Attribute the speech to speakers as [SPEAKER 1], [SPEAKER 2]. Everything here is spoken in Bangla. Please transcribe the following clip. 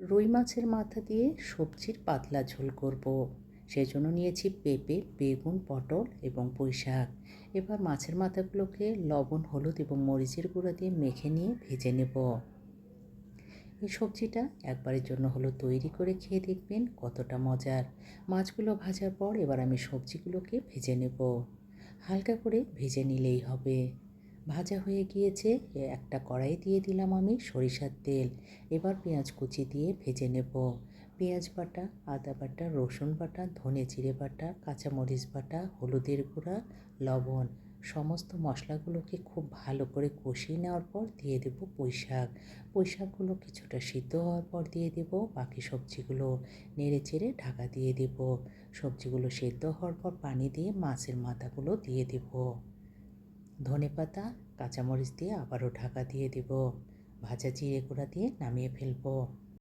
[SPEAKER 1] রুই মাছের মাথা দিয়ে সবজির পাতলা ঝোল করব। সেই জন্য নিয়েছি পেঁপে, বেগুন, পটল এবং পুঁই শাক। এবার মাছের মাথাগুলোকে লবণ, হলুদ এবং মরিচের গুঁড়া দিয়ে মেখে নিয়ে ভেজে নেব। এই সবজিটা একবারের জন্য হলো তৈরি করে খেয়ে দেখবেন কতটা মজার। মাছগুলো ভাজার পর এবার আমি সবজিগুলোকে ভেজে নেব। হালকা করে ভেজে নিলেই হবে। ভাজা হয়ে গিয়েছে। একটা কড়াই দিয়ে দিলাম আমি সরিষার তেল। এবার পেঁয়াজ কুচি দিয়ে ভেজে নেব। পেঁয়াজ বাটা, আদা বাটা, রসুন বাটা, ধনে জিরে বাটা, কাঁচামরিচ বাটা, হলুদের গুঁড়া, লবণ, সমস্ত মশলাগুলোকে খুব ভালো করে কষিয়ে নেওয়ার পর দিয়ে দেব পুঁই শাক। পুঁই শাকগুলো কিছুটা সিদ্ধ হওয়ার পর দিয়ে দেব বাকি সবজিগুলো। নেড়ে চেড়ে ঢাকা দিয়ে দেব। সবজিগুলো সেদ্ধ হওয়ার পর পানি দিয়ে মাছের মাথাগুলো দিয়ে দেব। ধনেপাতা, কাঁচামরিচ দিয়ে আবারও ঢাকা দিয়ে দেব। ভাজা জিরে গুঁড়া দিয়ে নামিয়ে ফেলব।